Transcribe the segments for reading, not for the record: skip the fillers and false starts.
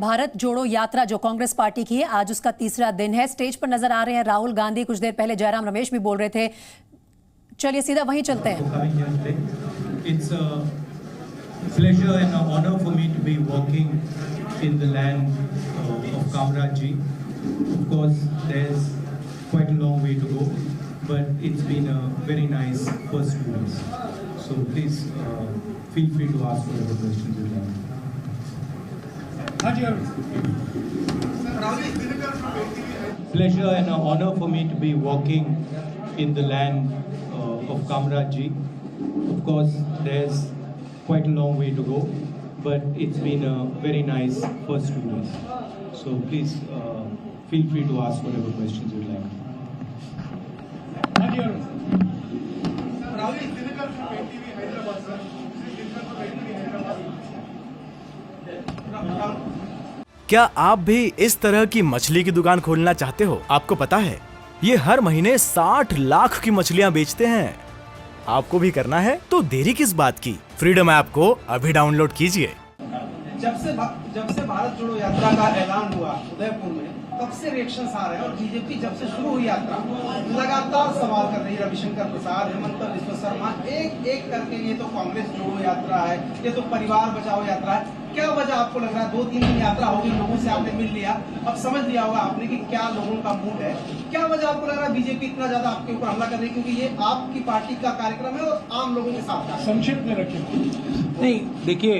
भारत जोड़ो यात्रा जो कांग्रेस पार्टी की है, आज उसका तीसरा दिन है। स्टेज पर नजर आ रहे हैं राहुल गांधी, कुछ देर पहले जयराम रमेश भी बोल रहे थे। चलिए सीधा वहीं चलते हैं। It's a pleasure and an honor for me to be walking in the land of Kamraj ji. Of course, there's quite a long way to go, but it's been a very nice first 2 days. So please feel free to ask whatever questions you have. Pleasure and an honor for me to be walking in the land of Kamraj ji. Of course, there's quite a long way to go, but it's been a very nice first 2 days. So please feel free to ask whatever questions you'd like. क्या आप भी इस तरह की मछली की दुकान खोलना चाहते हो? आपको पता है ये हर महीने 60 लाख की मछलियां बेचते हैं। आपको भी करना है तो देरी किस बात की? फ्रीडम ऐप को अभी डाउनलोड कीजिए। जब से भारत जोड़ो यात्रा का ऐलान हुआ उदयपुर में, तब से रिएक्शंस आ रहे हैं और बीजेपी जब से शुरू हुई यात्रा लगातार सवाल कर रही है। रविशंकर प्रसाद, हेमंत बिस्व शर्मा, एक करके ये तो कांग्रेस जोड़ो यात्रा है, ये तो परिवार बचाओ यात्रा है। क्या वजह आपको लग रहा है? 2-3 दिन यात्रा होगी, लोगों से आपने मिल लिया, अब समझ लिया होगा आपने कि क्या लोगों का मूड है। क्या वजह आपको लग रहा है बीजेपी इतना ज्यादा आपके ऊपर हमला कर रही है? क्योंकि ये आपकी पार्टी का कार्यक्रम है और आम लोगों के साथ का। संक्षिप्त में रखिए। नहीं, देखिए,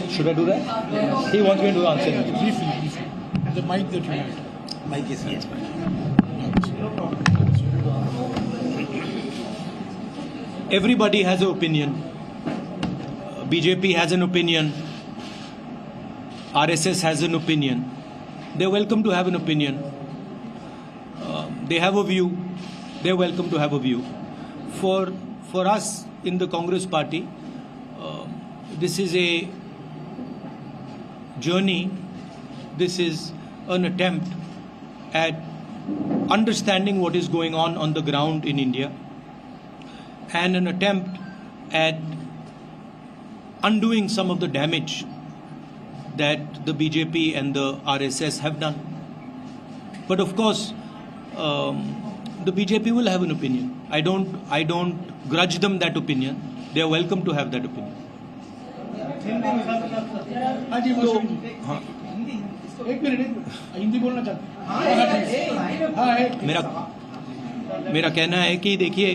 should I do that? He wants me to answer. Briefly. The mic that you had. Mic is here. Everybody has an opinion. BJP has an opinion. RSS has an opinion. They're welcome to have an opinion. They have a view. They're welcome to have a view. For us in the Congress party, this is a journey. This is an attempt at understanding what is going on the ground in India, and an attempt at undoing some of the damage that the BJP and the RSS have done. But of course, the BJP will have an opinion. I don't grudge them that opinion. They are welcome to have that opinion. एक minute Hindi बोलना चाहता हूँ। मेरा कहना है कि देखिए,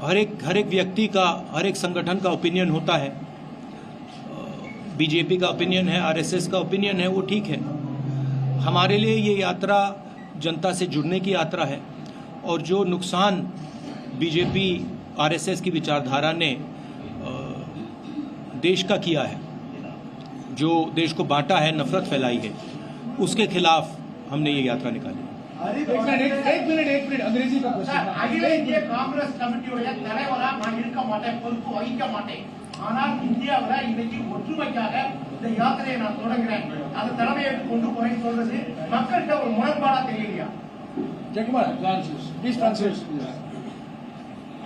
हर एक व्यक्ति का, हर एक संगठन का ओपिनियन होता है। बीजेपी का ओपिनियन है, आरएसएस का ओपिनियन है, वो ठीक है। हमारे लिए ये यात्रा जनता से जुड़ने की यात्रा है, और जो नुकसान बीजेपी आरएसएस की विचारधारा ने देश का किया है, जो देश को बांटा है, नफरत फैलाई है, उसके खिलाफ हमने ये यात्रा निकाली। एक मिनट अंग्रेजी का क्वेश्चन। कांग्रेस கமிட்டியோட தலைவரா நான் இருக்க மாட்டேன், பொறுப்பு வகிக்க மாட்டேன். ஆனால் இந்தியாவுல இன்னைக்கு ஒற்றுமைக்காக இந்த யாத்திரையை நான் தொடங்குறேன், அது தலைமையேற்று கொண்டு போறேன்னு சொல்றது மக்கள்கிட்ட ஒரு முரண்பாடா தெரியலையா? Jakumar, please translate.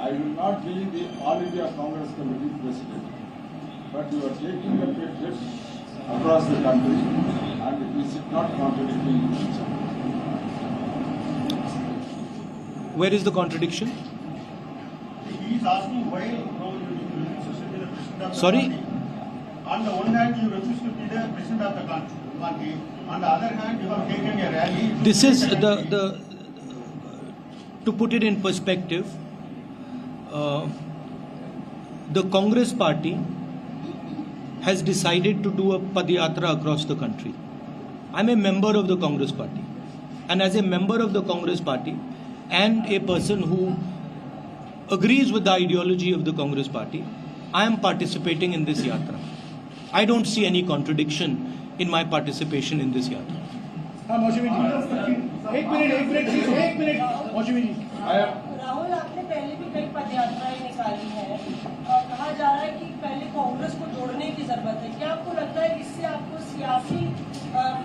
I will not be the All India Congress Committee President, but you are taking up a trip across the country, and it is not contradicting each other. Where is the contradiction? He is asking why now you refuse to be the president of the Sorry? country. On the one hand, you refuse to be the president of the country. On the other hand, you have taken a rally. This is to put it in perspective, the Congress party has decided to do a Padyatra across the country. I'm a member of the Congress party, and as a member of the Congress party and a person who agrees with the ideology of the Congress party, I am participating in this yatra. I don't see any contradiction in my participation in this yatra. एक minute Rahul, आपने पहले भी कई पदयात्राएं निकाली है और कहा जा रहा है कि पहले कांग्रेस को जोड़ने की जरूरत है। क्या आपको लगता है इससे आपको सियासी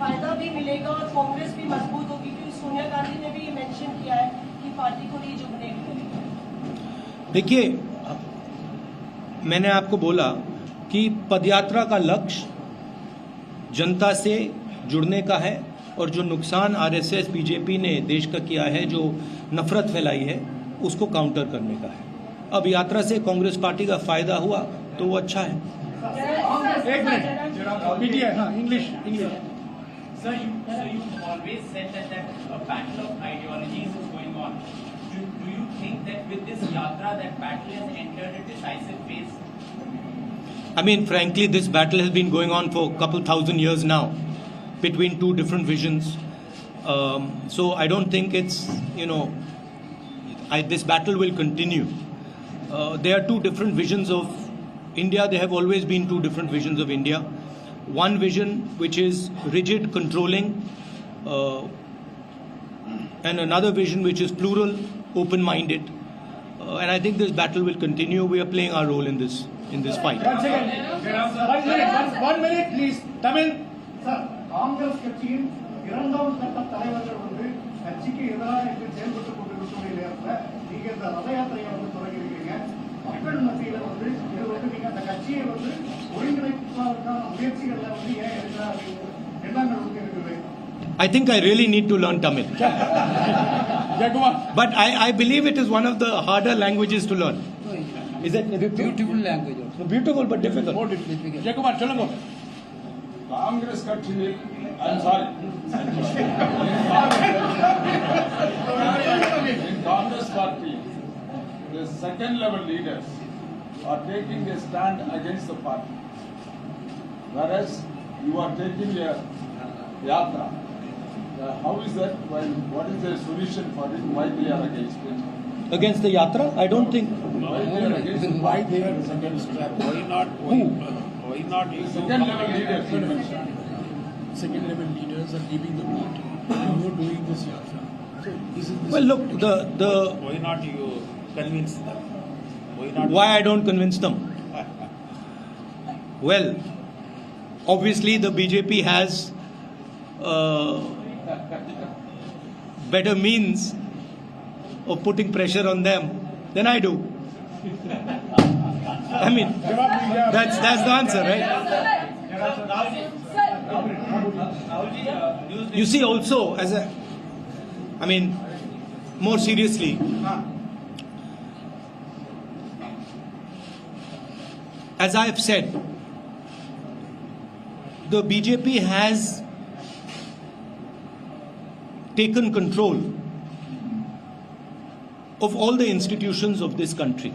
फायदा भी मिलेगा और कांग्रेस भी मजबूत होगी? क्योंकि सोनिया गांधी ने भी मेंशन किया है कि पार्टी को रीजुवनेट करेगी। देखिए, मैंने आपको बोला कि पदयात्रा का लक्ष्य जनता से जुड़ने का है और जो नुकसान आरएसएस बीजेपी ने देश का किया है, जो नफरत फैलाई है, उसको काउंटर करने का है। अब यात्रा से कांग्रेस पार्टी का फायदा हुआ तो वो अच्छा है। एक minute, English. Sir, you always said that a battle of ideologies is going on. Do you think that with this yatra, that battle has entered a decisive phase? I mean, frankly, this battle has been going on for a couple thousand years now between two different visions. So I don't think it's, this battle will continue. There are two different visions of India. There have always been two different visions of India. One vision which is rigid, controlling, and another vision which is plural, open-minded. And I think this battle will continue. We are playing our role in this fight. One minute, please. Tamil. Sir, Congress கட்சியின் இரண்டாம் கட்ட தலைவர்கள் கட்சிக்கு எதிராக செயல்பட்டுக் கொண்டிருக்கிற நேரத்தில் நீங்க இந்த ரத யாத்திரையை தொடங்கி இருக்கிறீங்க. மக்கள் மத்தியில இது நீங்க அந்த கட்சியை ஒருங்கிணைப்பதற்கான முயற்சிகள்ல ஏன் எண்ணங்கள் இருக்குது? I think I really need to learn Tamil. But I believe it is one of the harder languages to learn. Is it beautiful language also. Beautiful but difficult. More difficult. Jacob, சொல்லுங்க. Congress கட்சியில் I'm sorry. In Congress party, the second level leaders are taking a stand against the party, whereas you are taking a yatra. How is that? What is the solution for it? Why they are against it? Against the yatra? I don't think. Why they are against it? Why they are against it? Why not you? Second level leaders. Second level leaders are leaving the party. You are doing this yatra. So isn't this? Well, look, Why not you convince them? Why I don't convince them? Well, obviously the BJP has better means of putting pressure on them than I do. I mean, that's the answer, right? You see, also more seriously, as I have said, the BJP has taken control of all the institutions of this country.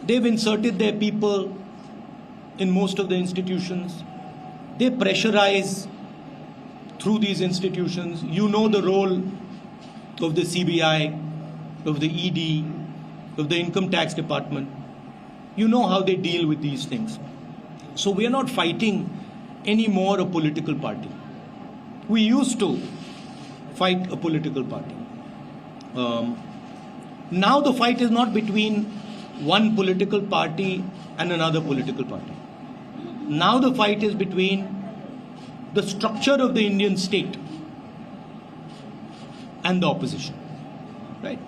They've inserted their people in most of the institutions. They pressurize through these institutions. You know the role of the CBI, of the ED, of the Income Tax Department. You know how they deal with these things. So we are not fighting anymore a political party. We used to fight a political party. Now the fight is not between one political party and another political party. Now the fight is between the structure of the Indian state and the opposition, right?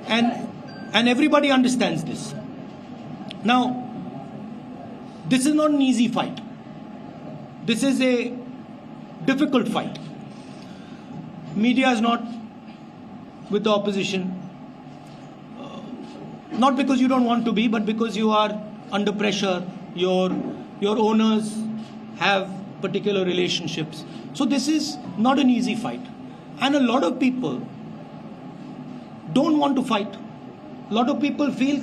And everybody understands this. Now, this is not an easy fight. This is a difficult fight. Media is not with the opposition, not because you don't want to be, but because you are under pressure. Your owners have particular relationships. So this is not an easy fight. And a lot of people don't want to fight. A lot of people feel,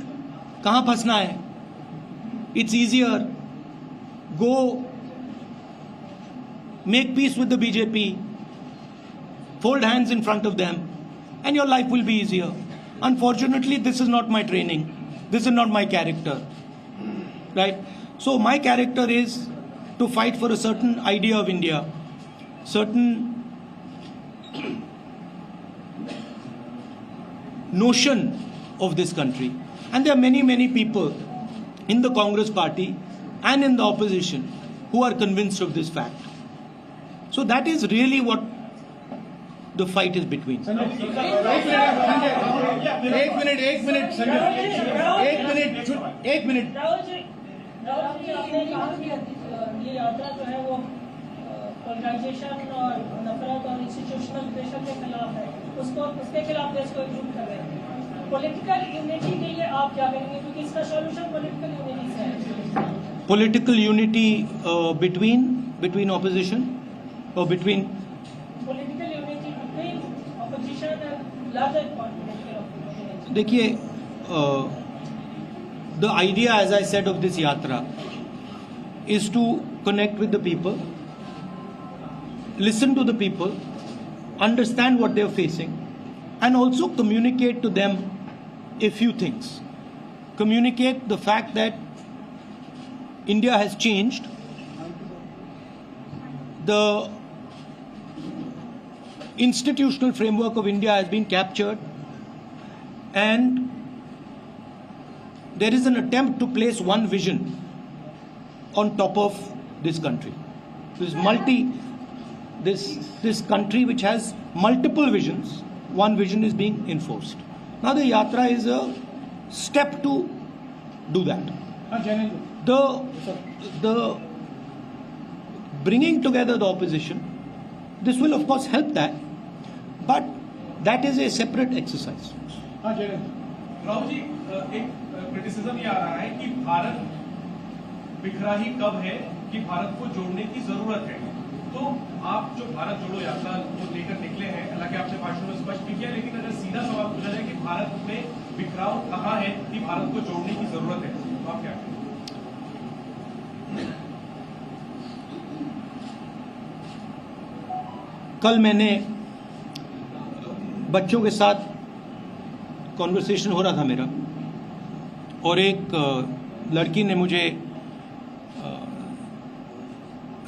kahan phasna hai? It's easier. Go make peace with the BJP. Fold hands in front of them. And your life will be easier. Unfortunately, this is not my training. This is not my character. Right? So my character is to fight for a certain idea of India, certain notion of this country. And there are many, many people in the Congress party and in the opposition who are convinced of this fact. So that is really what the fight is between. एक minute Rahul ji आपने कहा कि ये यात्रा जो है वो polarisation और नफरत और इंस्टीट्यूशनल प्रेशर के खिलाफ है, उसके खिलाफ देश को एकजुट कर रहे हैं। पॉलिटिकल यूनिटी के लिए आप क्या करेंगे, क्योंकि इसका सॉल्यूशन पॉलिटिकल यूनिटी से है। Political unity between opposition or between. Political unity between opposition and larger political opposition. देखिए, the idea, as I said, of this yatra is to connect with the people, listen to the people, understand what they are facing, and also communicate to them a few things. Communicate the fact that India has changed. The institutional framework of India has been captured, and there is an attempt to place one vision on top of this country. This country which has multiple visions, one vision is being enforced. Now the yatra is a step to do that. The bringing together the opposition, this will of course help that, but that is a separate exercise. Rahul ji, एक criticism ये आ रहा है कि भारत बिखरा ही कब है कि भारत को जोड़ने की जरूरत है। तो आप जो भारत जोड़ो यात्रा को लेकर निकले हैं, हालांकि आपने भाषण में स्पष्ट भी किया, लेकिन अगर सीधा सवाल पूछा जाए कि भारत में बिखराव कहाँ है कि भारत को जोड़ने की जरूरत है, तो आप क्या कहें? कल मैंने बच्चों के साथ कॉन्वर्सेशन हो रहा था मेरा, और एक लड़की ने मुझे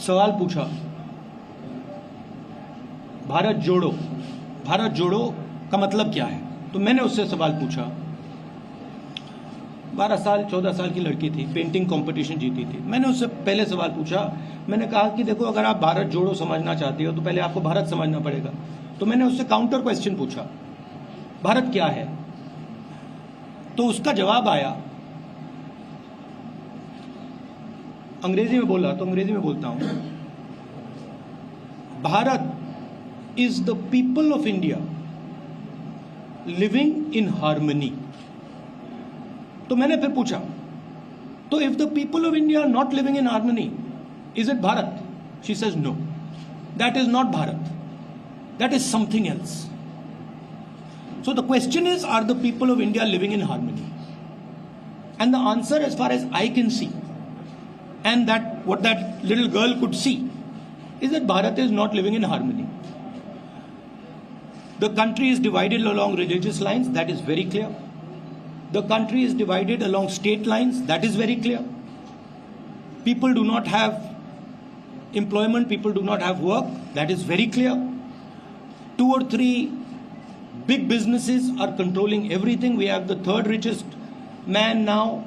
सवाल पूछा, भारत जोड़ो का मतलब क्या है। तो मैंने उससे सवाल पूछा, 12 साल 14 साल की लड़की थी, पेंटिंग कंपटीशन जीती थी। मैंने उससे पहले सवाल पूछा, मैंने कहा कि देखो, अगर आप भारत जोड़ो समझना चाहते हो तो पहले आपको भारत समझना पड़ेगा। तो मैंने उससे काउंटर क्वेश्चन पूछा, भारत क्या है? तो उसका जवाब आया, अंग्रेजी में बोला तो अंग्रेजी में बोलता हूं, Bharat is the people of India living in harmony. तो मैंने फिर पूछा, तो if the people of India are not living in harmony, is it Bharat? She says no, that is not Bharat, that is something else. So the question is, are the people of India living in harmony? And the answer, as far as I can see, and that what that little girl could see, is that Bharat is not living in harmony. The country is divided along religious lines, that is very clear. The country is divided along state lines, that is very clear. People do not have employment, people do not have work, that is very clear. 2 or 3 big businesses are controlling everything. We have the 3rd richest man now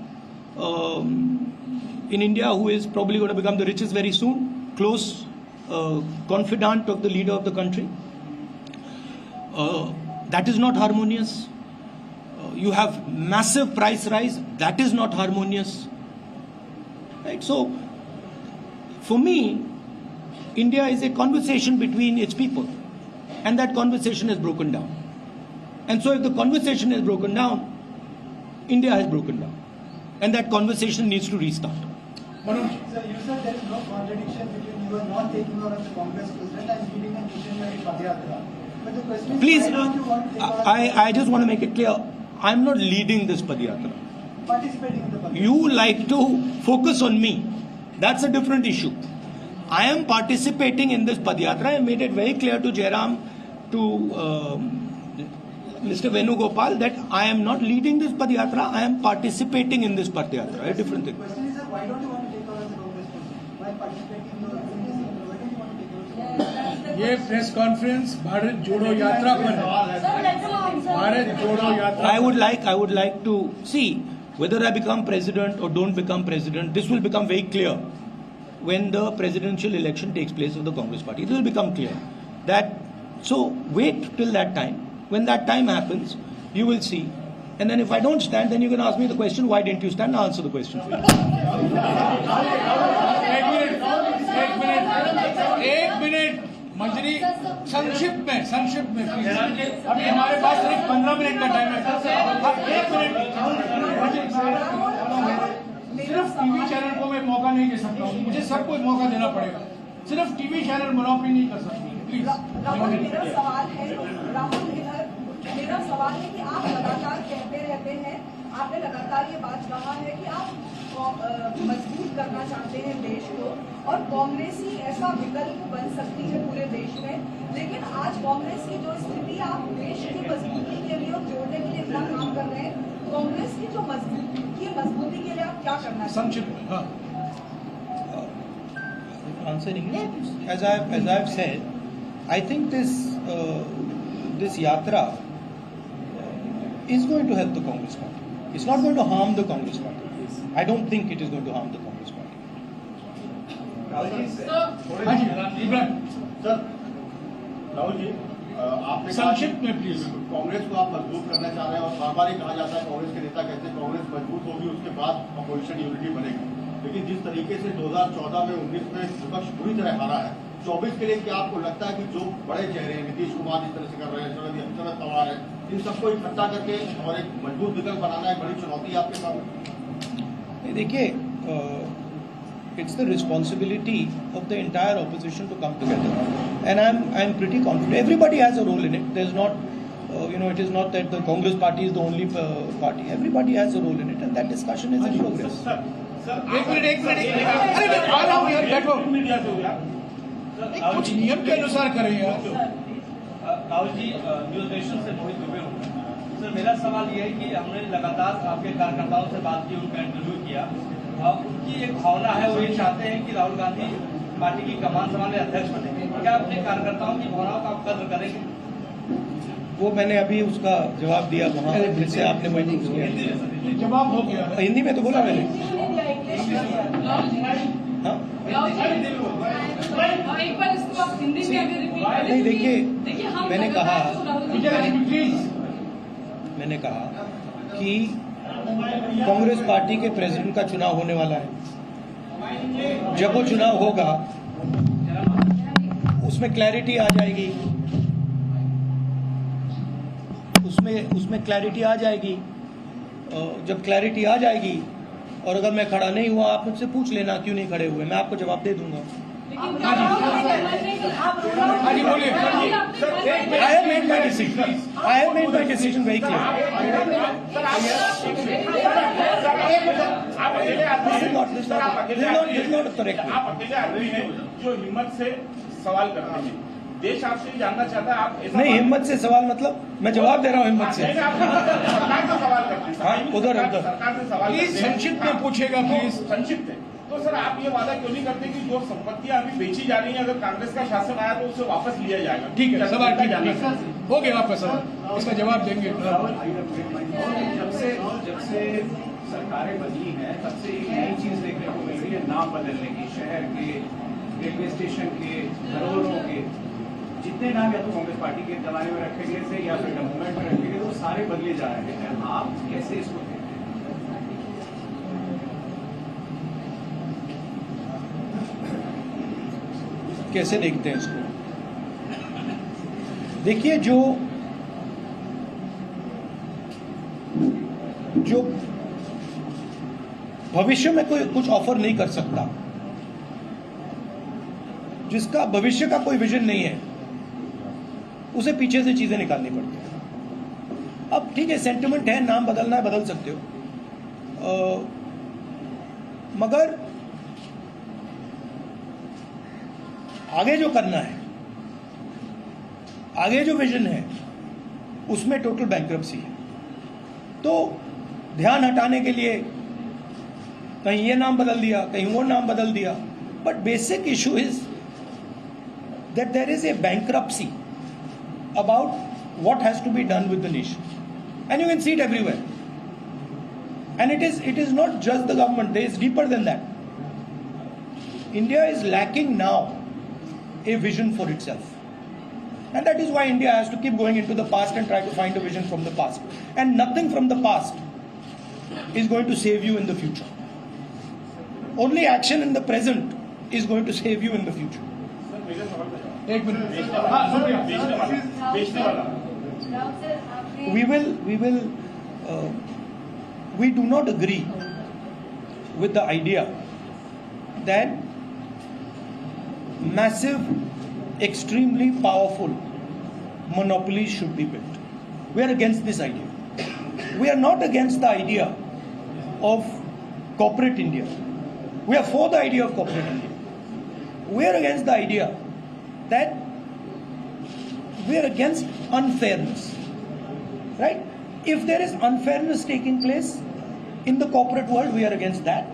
in India, who is probably going to become the richest very soon, close confidant of the leader of the country. That is not harmonious. You have massive price rise, that is not harmonious. Right? So, for me, India is a conversation between its people, and that conversation has broken down. And so if the conversation has broken down, India has broken down, and that conversation needs to restart. Sir, you said there is no contradiction between you are not taking over as the Congress president and leading a nationwide Padayatra. But the question is, Please, why don't you want to take over I just want to make it clear, I'm not leading this Padayatra. participating in the Padayatra? You like to focus on me. That's a different issue. I am participating in this Padayatra. I made it very clear to Jairam, to Mr. Venugopal, that I am not leading this Padayatra. I am participating in this Padayatra. A different thing. The question is, sir, why don't you want to take over as the Congress president? Why participating in this? Why don't you want to take over? ये press conference Bharat जोड़ो यात्रा पर है। भारत जोड़ो यात्रा I would like to see whether I become president or don't become president. This will become very clear when the presidential election takes place of the Congress party. It will become clear that So wait till that time. When that time happens, you will see. And then if I don't stand, then you can ask me the question, why didn't you stand? I'll answer the question for you. एक minute मंजरी संक्षिप्त में please. अभी हमारे पास सिर्फ 15 minute का time है। एक minute सिर्फ टीवी चैनल को मैं मौका नहीं दे सकता हूँ, मुझे सबको मौका देना पड़ेगा। सिर्फ टीवी चैनल मोनोपोली नहीं कर सकती प्लीज। राहुल, मेरा सवाल है, राहुल मेरा सवाल है कि आप लगातार कहते रहते हैं, आपने लगातार ये बात कहा है कि आप मजबूत करना चाहते हैं देश को और कांग्रेस ही ऐसा विकल्प बन सकती है पूरे देश में, लेकिन आज कांग्रेस की जो स्थिति, आप देश की मजबूती के लिए और जोड़ने के लिए इतना काम कर रहे हैं, कांग्रेस की जो मजबूती के लिए आप क्या करना चाहते हैं? Answering as I've said, I think this yatra is going to help the Congress party. It's not going to harm the Congress party. I don't think it is going to harm the Congress party. Rahul ji, आपने संक्षिप्त में please. Congress को आप मजबूत करना चाह रहे हैं और बार बार कहा जाता है, कांग्रेस के नेता कहते हैं कांग्रेस मजबूत होगी उसके बाद अपोजिशन यूनिटी बनेगी, लेकिन जिस तरीके से 2014 में 19 में विपक्ष पूरी तरह हारा है, 24 के लिए क्या आपको लगता है कि जो बड़े चेहरे हैं, नीतीश कुमार जिस तरह से कर रहे हैं, शरद पवार है, इन सबको इकट्ठा करके और एक मजबूत विकल्प बनाना एक बड़ी चुनौती है आपके सामने? देखिए, it's the responsibility of the entire opposition to come together, and I'm pretty confident. Everybody has a role in it. There's not, it is not that the Congress party is the only party. Everybody has a role in it, and that discussion is in progress. एक minute अरे मैं आ रहा हूँ यार, बैठो। कुछ नियम के अनुसार करें यार। राहुल जी, न्यूज नेशन से मोहित दुबे हूँ सर। मेरा सवाल ये है कि हमने लगातार आपके कार्यकर्ताओं से बात की, उनका इंटरव्यू किया, उनकी एक भावना है, वो ये चाहते हैं कि राहुल गांधी पार्टी की कमान संभाले, अध्यक्ष बने। क्या अपने कार्यकर्ताओं की भावनाओं का आप कद्र करेंगे? वो मैंने अभी उसका जवाब दिया वहाँ, जिससे आपने मुझे पूछ लिया। जवाब हो गया, हिंदी में तो बोला मैंने। नहीं, देखिए, मैंने कहा कि कांग्रेस पार्टी के प्रेसिडेंट का चुनाव होने वाला है। जब वो चुनाव होगा उसमें क्लैरिटी आ जाएगी, उसमें क्लैरिटी आ जाएगी। जब क्लैरिटी आ जाएगी और अगर मैं खड़ा नहीं हुआ, आप मुझसे पूछ लेना क्यों नहीं खड़े हुए, मैं आपको जवाब दे दूंगा। I have made my decision very clear. This is not correct. आप अकेले आदमी हैं जो हिम्मत से सवाल करते हैं। देश आपसे जानना चाहता है, आप नहीं, हिम्मत से सवाल मतलब मैं जवाब दे रहा हूँ हिम्मत से। सरकार से सवाल करते हैं। हाँ, उधर सरकार से सवाल प्लीज संक्षिप्त में पूछेगा प्लीज। संक्षिप्त है तो सर, आप ये वादा क्यों नहीं करते कि जो संपत्तियां अभी बेची जा रही हैं, अगर कांग्रेस का शासन आया तो उसे वापस लिया जाएगा? ठीक है, सवाल ठीक है, हो गया आपका सवाल, इसका जवाब देंगे। जब से सरकारें बदली हैं तब से एक नई चीज देखने को मिल रही है, नाम बदलने की। शहर के, रेलवे स्टेशन के, धरोहरों के, जितने नाम या तो कांग्रेस पार्टी के जमाने में रखे गए थे या फिर गवर्नमेंट में रखे गए, वो सारे बदले जा रहे हैं। आप कैसे इसको देखते हैं? कैसे देखते हैं इसको? देखिए, जो भविष्य में कोई कुछ ऑफर नहीं कर सकता, जिसका भविष्य का कोई विजन नहीं है, उसे पीछे से चीजें निकालनी पड़ती है। अब ठीक है, सेंटिमेंट है, नाम बदलना है, बदल सकते हो, मगर आगे जो करना है, आगे जो विजन है, उसमें टोटल बैंक्रप्सी है। तो ध्यान हटाने के लिए कहीं ये नाम बदल दिया, कहीं वो नाम बदल दिया, but basic issue is that there is a bankruptcy about what has to be done with the nation, and you can see it everywhere, and it is not just the government, it is deeper than that. India is lacking now a vision for itself. And that is why India has to keep going into the past and try to find a vision from the past. And nothing from the past is going to save you in the future. Only action in the present is going to save you in the future. We do not agree with the idea that massive, extremely powerful monopolies should be built. We are against this idea. We are not against the idea of corporate India. We are for the idea of corporate India. We are against the idea that we are against unfairness. Right? If there is unfairness taking place in the corporate world, we are against that.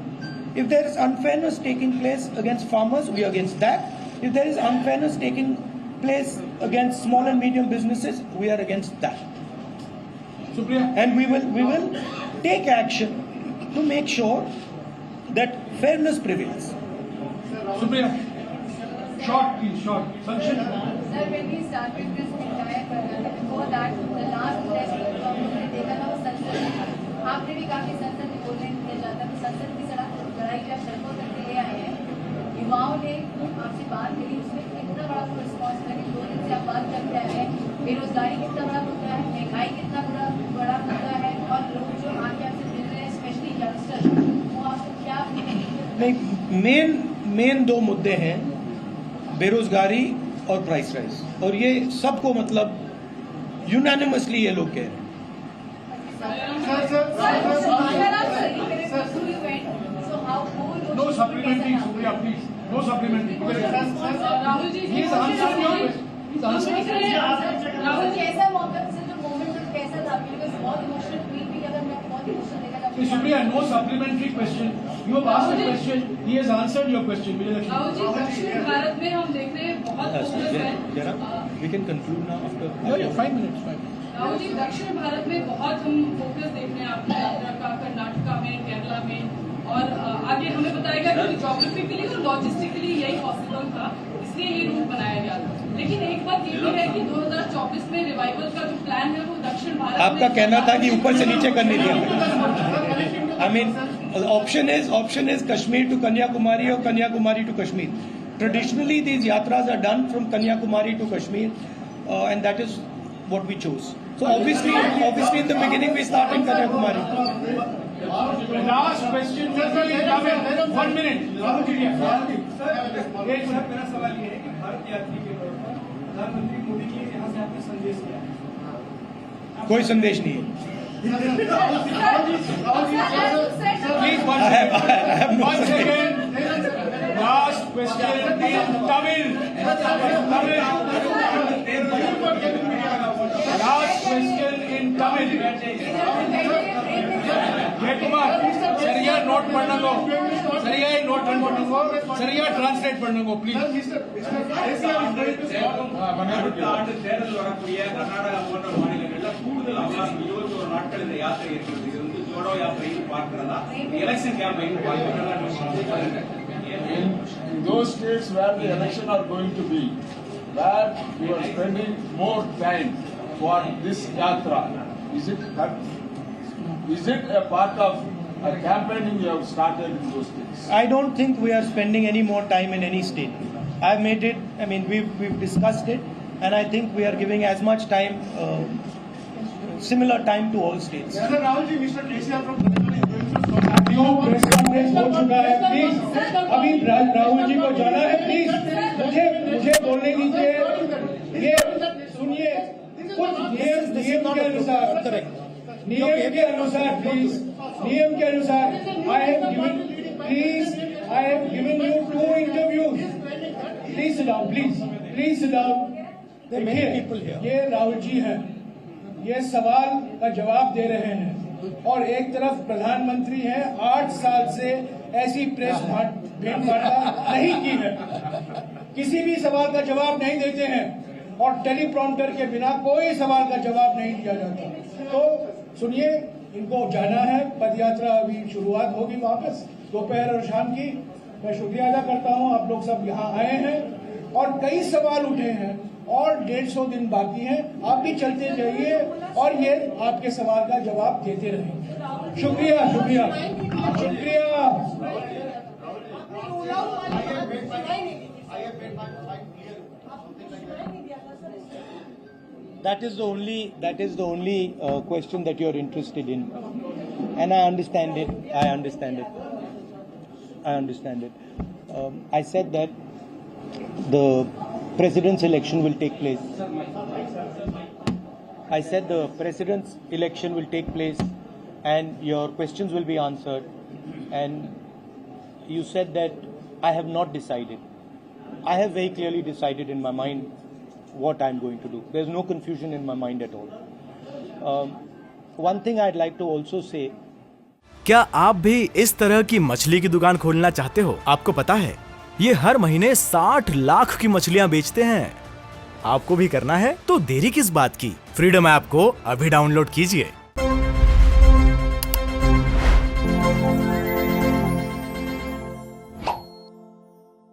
If there is unfairness taking place against farmers, we are against that. If there is unfairness taking place against small and medium businesses, we are against that. And we will take action to make sure that fairness prevails. Supriya, short please, short. Sankshin. Sir, when we started this entire program, before that, the last test हमने देखा था वो संसद में। आपने भी काफी संसद में बोलने किया जाता है, संसद की लड़ाई जब सड़कों तक ले आए हैं, युवाओं ने आपसे बात करी, उसमें कितना बड़ा रिस्पॉन्स मिला कि 2 दिन से आप बात करते आए हैं, बेरोजगारी कितना बड़ा मुद्दा है, महंगाई कितना बड़ा मुद्दा है, और लोग जो आके आपसे मिल रहे हैं, स्पेशली यंगस्टर, वो आपको क्या नहीं, मेन 2 मुद्दे हैं, बेरोजगारी और प्राइस राइज, और ये सबको मतलब यूनानिमसली ये लोग कह रहे हैं। No supplementary, Supriya, please. No supplementary. Rahul ji, he's answering your question. He's answering. Rahul ji ऐसा मौका से जो मोमेंट कैसा था बिकॉज़ बहुत इमोशनल ट्वीट भी अगर मैं बहुत इमोशनल देखा था Supriya, no supplementary question. You have asked a question. He has answered your question. Rahul ji, दक्षिण भारत में हम देख रहे हैं बहुत फोकस है. We can conclude now after. Yeah, 5 minutes. Rahul ji, दक्षिण भारत में बहुत हम फोकस देख रहे हैं आपकी यात्रा का, कर्नाटका में, केरला में, और आगे हमें बताएगा कि ज्योग्राफिकली और लॉजिस्टिकली यही पॉसिबल था, इसलिए ये रूट बनाया गया था. लेकिन एक बात ये भी है कि 2024 में रिवाइवल का जो प्लान है वो दक्षिण भारत आपका कहना था कि ऊपर से नीचे करने दिया. I mean, option is Kashmir to Kanyakumari or Kanyakumari to Kashmir. Traditionally, these yatras are done from Kanyakumari to Kashmir, and that is what we chose. So obviously in the beginning we start in Kanyakumari. Last question, 1 minute. मेरा सवाल ये है कि भारत यात्री के दौरान प्रधानमंत्री मोदी के यहाँ से आपने संदेश दिया, कोई संदेश नहीं है. Please, I have no once again, last question in Tamil. Last question in Tamil. Kumar, Sariya note पढ़ना Sariya note पढ़ना Sariya translate पढ़ना please. தேர்தல் வரக்கூடிய கர்நாடகா போன்ற மாநிலங்களில் கூடுதல் அவகாசம் 21 நாட்கள் இந்த யாத்திரை இருக்கிறது. இது வந்து ஜோடோ யாத்திரைன்னு பார்க்கிறதா, எலெக்ஷன் கேம்பெயின் பார்க்கிறதா? In those states where the election are going to be, where you are spending more time for this yatra, is it a part of a campaigning you have started in those states? I don't think we are spending any more time in any state. I've made it. I mean, we've discussed it, and I think we are giving as much time, similar time to all states. Rahul ji, Mr. KCR from press conference हो चुका है, please अभी राहुल जी को जाना है, please मुझे बोलने दीजिए. ये सुनिए, कुछ नियम के अनुसार प्लीज, नियम के अनुसार I have given you 2 interviews. Please sit down, please sit down. देखिए, ये राहुल जी हैं, ये सवाल का जवाब दे रहे हैं, और एक तरफ प्रधानमंत्री हैं, 8 साल से ऐसी प्रेस भेंट वार्ता नहीं की है, किसी भी सवाल का जवाब नहीं देते हैं, और टेलीप्रॉम्प्टर के बिना कोई सवाल का जवाब नहीं दिया जाता. तो सुनिए, इनको जाना है, पदयात्रा अभी शुरुआत होगी वापस दोपहर और शाम की. मैं शुक्रिया अदा करता हूं, आप लोग सब यहाँ आए हैं और कई सवाल उठे हैं और 150 दिन बाकी है। आप भी चलते जाइए और ये आपके सवाल का जवाब देते रहेंगे। शुक्रिया शुक्रिया शुक्रिया। That is the only question that you are interested in, and I understand it. I understand it. I said that the president's election will take place. I said the president's election will take place, and your questions will be answered. And you said that I have not decided. I have very clearly decided in my mind what I'm going to do. There's no confusion in my mind at all. One thing I'd like to also say. क्या आप भी इस तरह की मछली की दुकान खोलना चाहते हो? आपको पता है ये हर महीने 60 लाख की मछलियां बेचते हैं। आपको भी करना है तो देरी किस बात की? फ्रीडम ऐप को अभी डाउनलोड कीजिए।